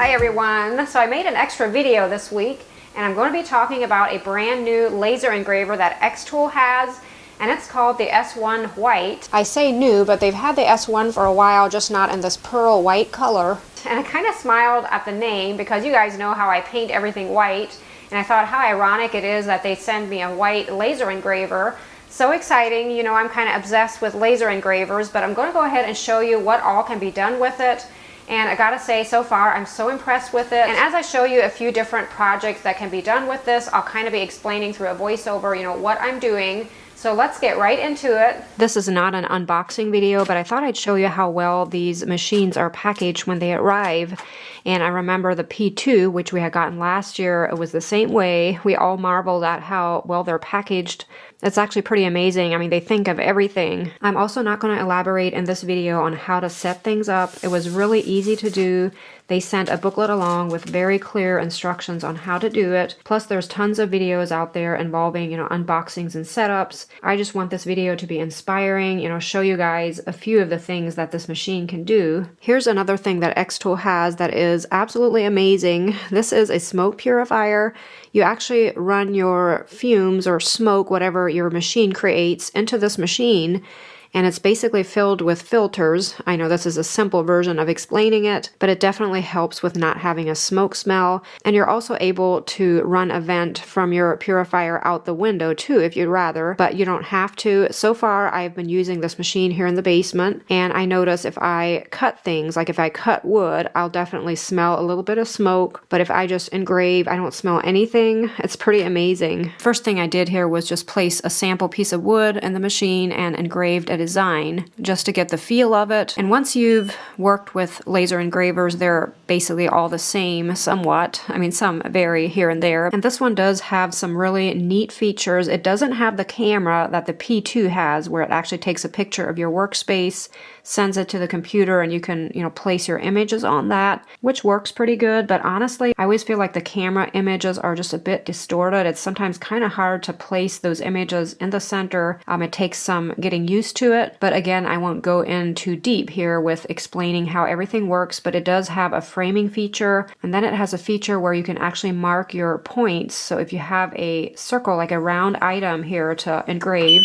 Hi everyone! So I made an extra video this week and I'm going to be talking about a brand new laser engraver that xTool has, and it's called the S1 White. I say new, but they've had the S1 for a while, just not in this pearl white color. And I kind of smiled at the name because you guys know how I paint everything white, and I thought how ironic it is that they send me a white laser engraver. So exciting. You know, I'm kind of obsessed with laser engravers, but I'm going to go ahead and show you what all can be done with it. And I gotta say, so far I'm so impressed with it. And as I show you a few different projects that can be done with this, I'll kind of be explaining through a voiceover, you know, what I'm doing. So let's get right into it. This is not an unboxing video, but I thought I'd show you how well these machines are packaged when they arrive. And I remember the P2, which we had gotten last year, it was the same way. We all marveled at how well they're packaged. It's actually pretty amazing. I mean, they think of everything. I'm also not going to elaborate in this video on how to set things up. It was really easy to do. They sent a booklet along with very clear instructions on how to do it. Plus, there's tons of videos out there involving, you know, unboxings and setups. I just want this video to be inspiring, you know, show you guys a few of the things that this machine can do. Here's another thing that xTool has that is absolutely amazing. This is a smoke purifier. You actually run your fumes or smoke, whatever your machine creates, into this machine, and it's basically filled with filters. I know this is a simple version of explaining it, but it definitely helps with not having a smoke smell. And you're also able to run a vent from your purifier out the window too, if you'd rather, but you don't have to. So far, I've been using this machine here in the basement, and I notice if I cut things, like if I cut wood, I'll definitely smell a little bit of smoke, but if I just engrave, I don't smell anything. It's pretty amazing. First thing I did here was just place a sample piece of wood in the machine and engraved a design just to get the feel of it. And once you've worked with laser engravers, they're basically all the same somewhat. I mean, some vary here and there. And this one does have some really neat features. It doesn't have the camera that the P2 has, where it actually takes a picture of your workspace, sends it to the computer, and you can, you know, place your images on that, which works pretty good. But honestly, I always feel like the camera images are just a bit distorted. It's sometimes kind of hard to place those images in the center. It takes some getting used to it. But again, I won't go in too deep here with explaining how everything works, but it does have a framing feature, and then it has a feature where you can actually mark your points. So if you have a circle, like a round item here to engrave,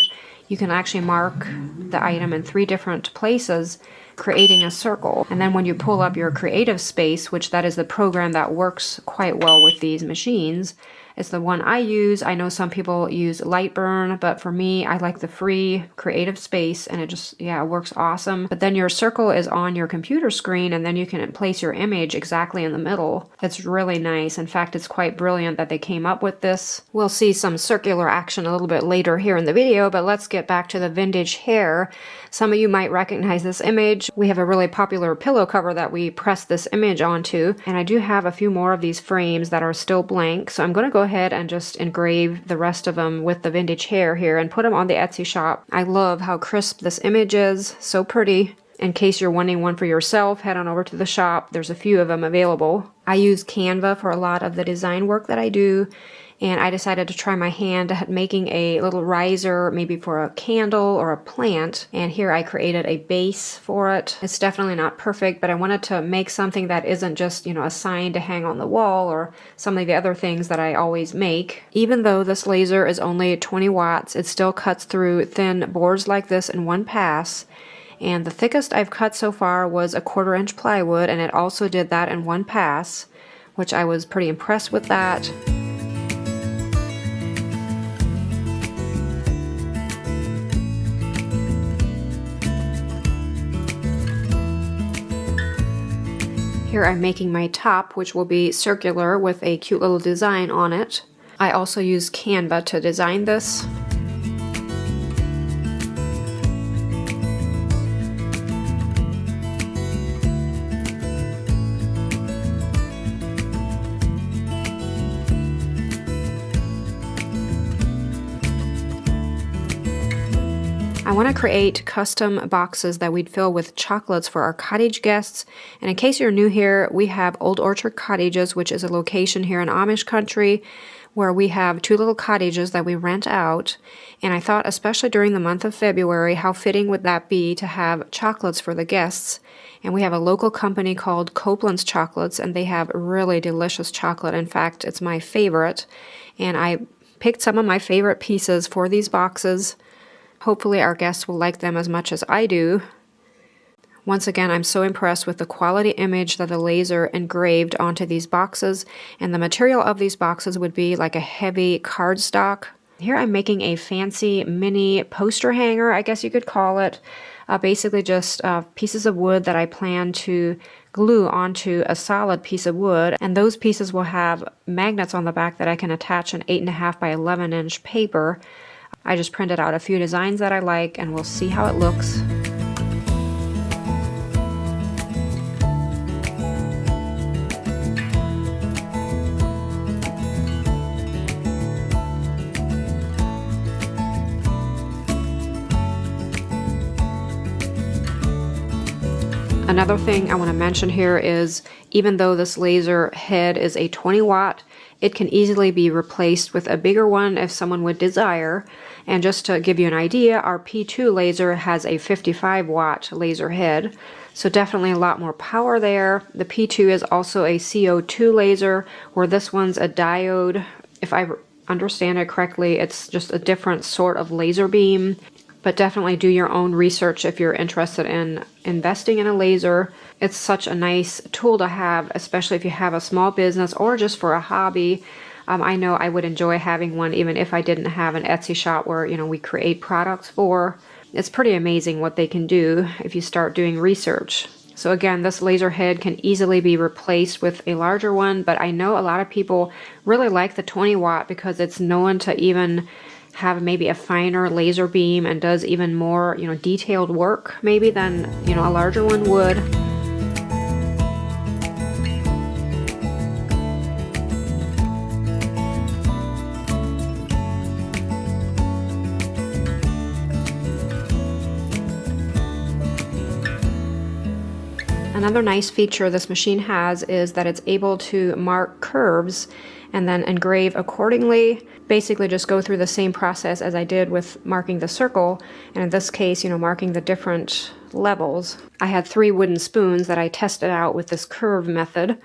you can actually mark the item in 3 different places, creating a circle. And then when you pull up your creative space, which that is the program that works quite well with these machines, it's the one I use. I know some people use Lightburn, but for me, I like the free creative space, and it just, yeah, it works awesome. But then your circle is on your computer screen, and then you can place your image exactly in the middle. It's really nice. In fact, it's quite brilliant that they came up with this. We'll see some circular action a little bit later here in the video, but let's get back to the vintage hair. Some of you might recognize this image. We have a really popular pillow cover that we pressed this image onto, and I do have a few more of these frames that are still blank, so I'm going to go ahead and just engrave the rest of them with the vintage hair here and put them on the Etsy shop. I love how crisp this image is, so pretty. In case you're wanting one for yourself, head on over to the shop. There's a few of them available. I use Canva for a lot of the design work that I do, and I decided to try my hand at making a little riser, maybe for a candle or a plant, and here I created a base for it. It's definitely not perfect, but I wanted to make something that isn't just, you know, a sign to hang on the wall or some of the other things that I always make. Even though this laser is only 20 watts, it still cuts through thin boards like this in one pass. And the thickest I've cut so far was a 1/4 inch plywood, and it also did that in one pass, which I was pretty impressed with that. Here I'm making my top, which will be circular with a cute little design on it. I also use Canva to design this. I want to create custom boxes that we'd fill with chocolates for our cottage guests. And in case you're new here, we have Old Orchard Cottages, which is a location here in Amish country where we have 2 little cottages that we rent out, and I thought, especially during the month of February, how fitting would that be to have chocolates for the guests. And we have a local company called Copeland's Chocolates, and they have really delicious chocolate. In fact, it's my favorite, and I picked some of my favorite pieces for these boxes. Hopefully our guests will like them as much as I do. Once again, I'm so impressed with the quality image that the laser engraved onto these boxes, and the material of these boxes would be like a heavy cardstock. Here I'm making a fancy mini poster hanger, I guess you could call it. Basically just pieces of wood that I plan to glue onto a solid piece of wood, and those pieces will have magnets on the back that I can attach an 8.5 by 11 inch paper. I just printed out a few designs that I like, and we'll see how it looks. Another thing I want to mention here is, even though this laser head is a 20 watt, it can easily be replaced with a bigger one if someone would desire. And just to give you an idea, our P2 laser has a 55 watt laser head, so definitely a lot more power there. The P2 is also a CO2 laser, where this one's a diode. If I understand it correctly, it's just a different sort of laser beam. But definitely do your own research if you're interested in investing in a laser. It's such a nice tool to have, especially if you have a small business or just for a hobby. I know I would enjoy having one even if I didn't have an Etsy shop where, we create products for. It's pretty amazing what they can do if you start doing research. So again, this laser head can easily be replaced with a larger one, but I know a lot of people really like the 20 watt because it's known to even have maybe a finer laser beam and does even more, detailed work maybe than, a larger one would. Another nice feature this machine has is that it's able to mark curves and then engrave accordingly. Basically just go through the same process as I did with marking the circle, and in this case, marking the different levels. I had 3 wooden spoons that I tested out with this curve method,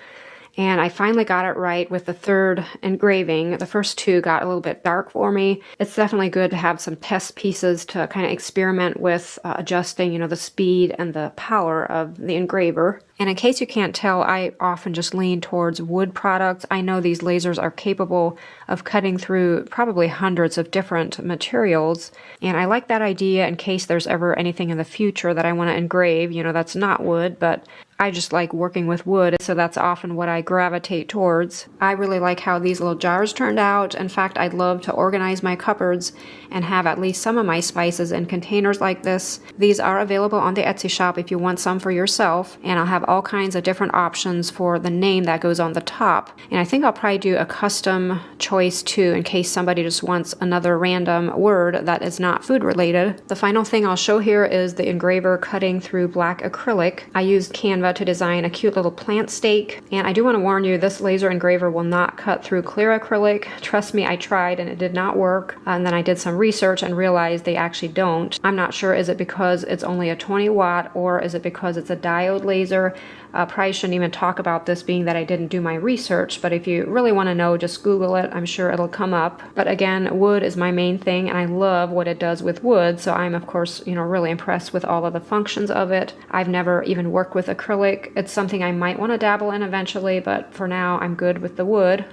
and I finally got it right with the 3rd engraving. The first 2 got a little bit dark for me. It's definitely good to have some test pieces to kind of experiment with adjusting, the speed and the power of the engraver. And in case you can't tell, I often just lean towards wood products. I know these lasers are capable of cutting through probably hundreds of different materials, and I like that idea in case there's ever anything in the future that I want to engrave, that's not wood, but I just like working with wood, so that's often what I gravitate towards. I really like how these little jars turned out. In fact, I'd love to organize my cupboards and have at least some of my spices in containers like this. These are available on the Etsy shop if you want some for yourself, and I'll have all kinds of different options for the name that goes on the top. And I think I'll probably do a custom choice too, in case somebody just wants another random word that is not food related. The final thing I'll show here is the engraver cutting through black acrylic. I used Canva to design a cute little plant stake, and I do want to warn you, this laser engraver will not cut through clear acrylic. Trust me, I tried and it did not work, and then I did some research and realized they actually don't. I'm not sure, is it because it's only a 20 watt or is it because it's a diode laser? Probably shouldn't even talk about this being that I didn't do my research, but if you really want to know, just Google it. I'm sure it'll come up. But again, wood is my main thing, and I love what it does with wood, so I'm of course, really impressed with all of the functions of it. I've never even worked with acrylic. It's something I might want to dabble in eventually, but for now I'm good with the wood.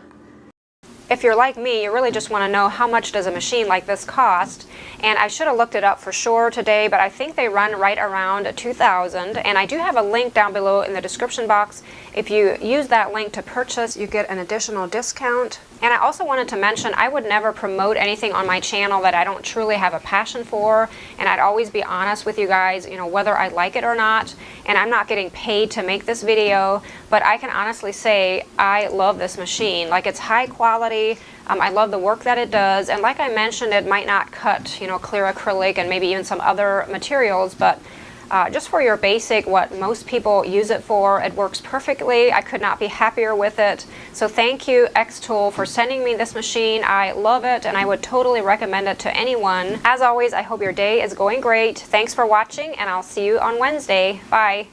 If you're like me, you really just want to know how much does a machine like this cost, and I should have looked it up for sure today, but I think they run right around $2,000, and I do have a link down below in the description box. If you use that link to purchase, you get an additional discount. And I also wanted to mention, I would never promote anything on my channel that I don't truly have a passion for, and I'd always be honest with you guys, whether I like it or not. And I'm not getting paid to make this video, but I can honestly say I love this machine. Like, it's high quality. I love the work that it does, and like I mentioned, it might not cut, clear acrylic and maybe even some other materials, but just for your basic, what most people use it for. It works perfectly. I could not be happier with it. So thank you, xTool, for sending me this machine. I love it, and I would totally recommend it to anyone. As always, I hope your day is going great. Thanks for watching, and I'll see you on Wednesday. Bye.